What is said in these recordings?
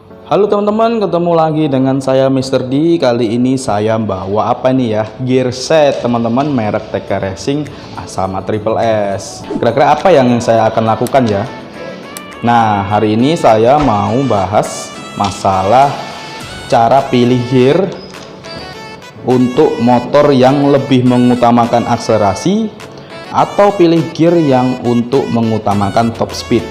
Halo teman-teman, ketemu lagi dengan saya Mr. D. Kali ini saya bawa apa nih ya? Gear set teman-teman, merek TK Racing sama Triple S. Kira-kira apa yang saya akan lakukan ya? Nah, hari ini saya mau bahas masalah cara pilih gear untuk motor yang lebih mengutamakan akselerasi atau pilih gear yang untuk mengutamakan top speed.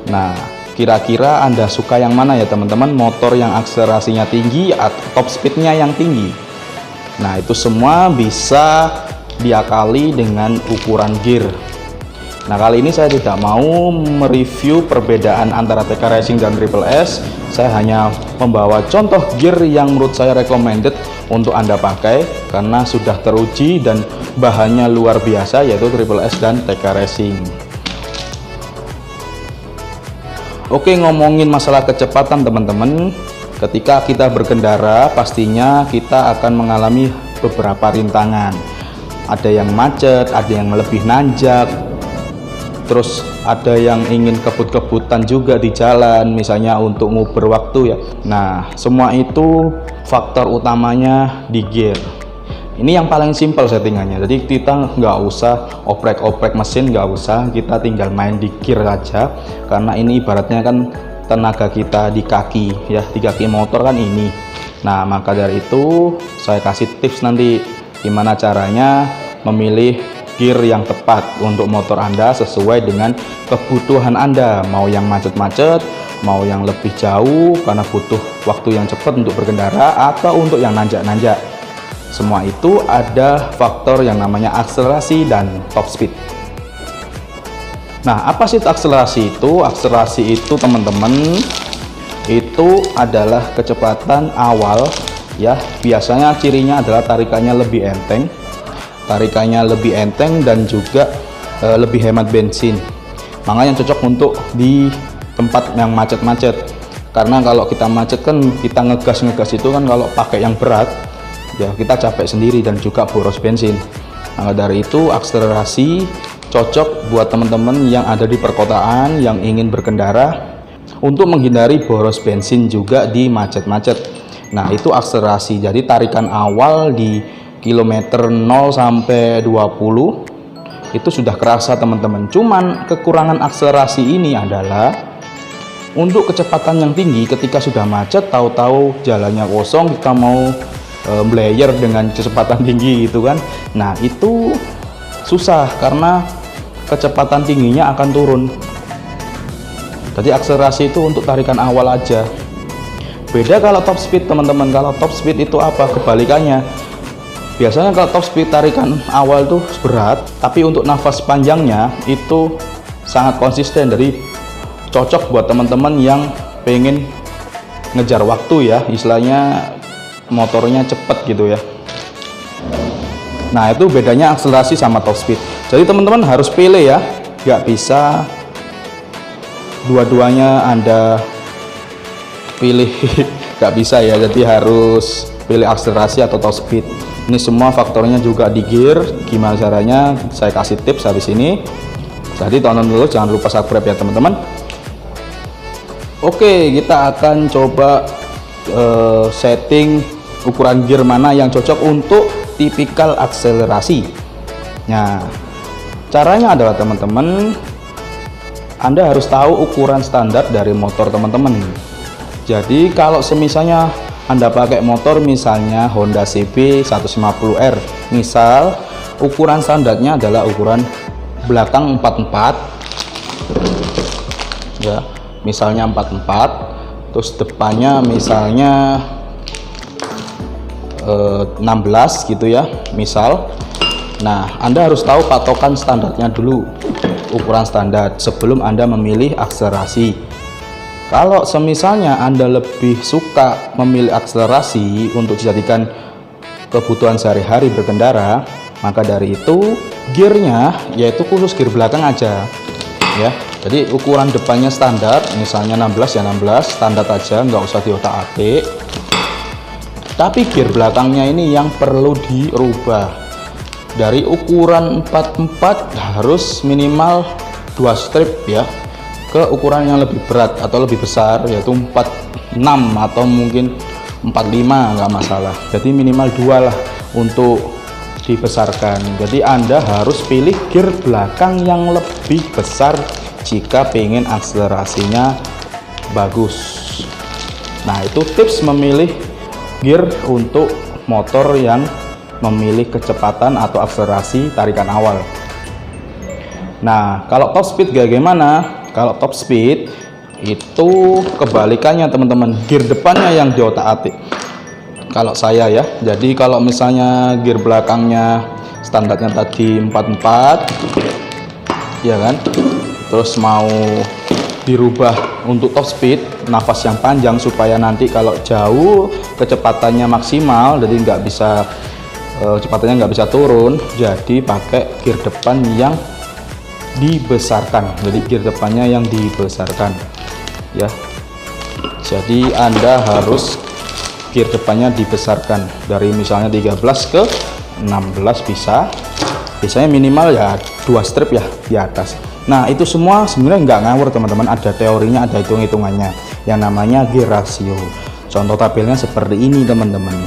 Nah, kira-kira Anda suka yang mana ya teman-teman? Motor yang akselerasinya tinggi atau top speednya yang tinggi? Nah, itu semua bisa diakali dengan ukuran gear. Nah, kali ini saya tidak mau mereview perbedaan antara TK Racing dan Triple S. Saya hanya membawa contoh gear yang menurut saya recommended untuk Anda pakai karena sudah teruji dan bahannya luar biasa, yaitu Triple S dan TK Racing. Oke, ngomongin masalah kecepatan teman-teman, ketika kita berkendara pastinya kita akan mengalami beberapa rintangan. Ada yang macet, ada yang lebih nanjak, terus ada yang ingin kebut-kebutan juga di jalan, misalnya untuk nguber waktu ya. Nah, semua itu faktor utamanya di gear. Ini yang paling simpel settingannya, jadi kita nggak usah oprek-oprek mesin, nggak usah, kita tinggal main di gear saja, karena ini ibaratnya kan tenaga kita di kaki ya, di kaki motor kan ini. Nah, maka dari itu saya kasih tips nanti gimana caranya memilih gear yang tepat untuk motor Anda sesuai dengan kebutuhan Anda, mau yang macet-macet, mau yang lebih jauh karena butuh waktu yang cepat untuk berkendara, atau untuk yang nanjak-nanjak. Semua itu ada faktor yang namanya akselerasi dan top speed. Nah, apa sih akselerasi itu? Akselerasi itu teman-teman, itu adalah kecepatan awal ya. Biasanya cirinya adalah tarikannya lebih enteng. Dan juga lebih hemat bensin. Makanya cocok untuk di tempat yang macet-macet. Karena kalau kita macet kan kita ngegas itu kan, kalau pakai yang berat ya kita capek sendiri dan juga boros bensin. Nah, dari itu akselerasi cocok buat teman-teman yang ada di perkotaan yang ingin berkendara untuk menghindari boros bensin juga di macet-macet. Nah, itu akselerasi. Jadi tarikan awal di kilometer 0 sampai 20 itu sudah kerasa teman-teman. Cuman kekurangan akselerasi ini adalah untuk kecepatan yang tinggi, ketika sudah macet tahu-tahu jalannya kosong, kita mau belayer dengan kecepatan tinggi gitu kan. Nah, itu susah karena kecepatan tingginya akan turun. Jadi akselerasi itu untuk tarikan awal aja. Beda kalau top speed teman-teman. Kalau top speed itu apa? Kebalikannya. Biasanya kalau top speed tarikan awal tuh berat, tapi untuk nafas panjangnya itu sangat konsisten. Jadi cocok buat teman-teman yang pengen ngejar waktu ya, istilahnya motornya cepet gitu ya. Nah, itu bedanya akselerasi sama top speed. Jadi teman-teman harus pilih ya, nggak bisa dua-duanya Anda pilih. Nggak bisa ya, jadi harus pilih akselerasi atau top speed. Ini semua faktornya juga di gear. Gimana caranya saya kasih tips habis ini. Jadi tonton dulu, jangan lupa subscribe ya teman-teman. Oke, kita akan coba setting ukuran gear mana yang cocok untuk tipikal akselerasi. Nah, caranya adalah teman-teman, Anda harus tahu ukuran standar dari motor teman-teman. Jadi kalau semisalnya Anda pakai motor misalnya Honda CB 150R, misal ukuran standarnya adalah ukuran belakang 44 ya, misalnya 44, terus depannya misalnya 16 gitu ya misal. Nah, Anda harus tahu patokan standarnya dulu, ukuran standar, sebelum Anda memilih akselerasi. Kalau semisalnya Anda lebih suka memilih akselerasi untuk dijadikan kebutuhan sehari-hari berkendara, maka dari itu gearnya yaitu khusus gear belakang aja ya. Jadi ukuran depannya standar, misalnya 16 ya 16 standar aja, nggak usah diotak-atik. Tapi gear belakangnya ini yang perlu dirubah. Dari ukuran 44 harus minimal 2 strip ya. ke ukuran yang lebih berat atau lebih besar, yaitu 46 atau mungkin 45, nggak masalah. Jadi minimal 2 lah untuk dibesarkan. Jadi Anda harus pilih gear belakang yang lebih besar jika pengen akselerasinya bagus. Nah, itu tips memilih gear untuk motor yang memilih kecepatan atau akselerasi tarikan awal. Nah, kalau top speed bagaimana? Kalau top speed itu kebalikannya teman-teman, gear depannya yang diotak-atik kalau saya ya. Jadi kalau misalnya gear belakangnya standarnya tadi 44 ya kan, terus mau dirubah untuk top speed, nafas yang panjang supaya nanti kalau jauh kecepatannya maksimal, jadi nggak bisa kecepatannya nggak bisa turun, jadi pakai gear depan yang dibesarkan. Jadi gear depannya yang dibesarkan ya. Jadi Anda harus gear depannya dibesarkan dari misalnya 13 ke 16 bisa. Biasanya minimal ya 2 strip ya di atas. Nah, itu semua sebenarnya nggak ngawur teman-teman, ada teorinya, ada hitung-hitungannya yang namanya gear ratio. Contoh tabelnya seperti ini teman-teman.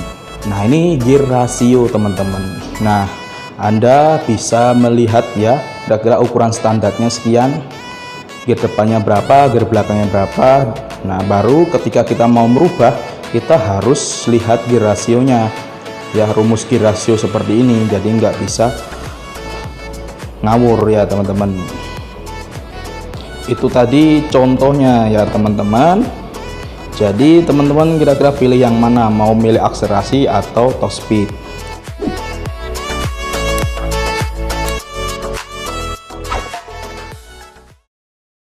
Nah, ini gear ratio teman-teman. Nah, Anda bisa melihat ya kira-kira ukuran standarnya sekian, gear depannya berapa, gear belakangnya berapa. Nah, baru ketika kita mau merubah, kita harus lihat gear rasionya ya, rumus gear rasio seperti ini. Jadi nggak bisa ngawur ya teman-teman. Itu tadi contohnya ya teman-teman. Jadi teman-teman kira-kira pilih yang mana, mau milih akselerasi atau top speed.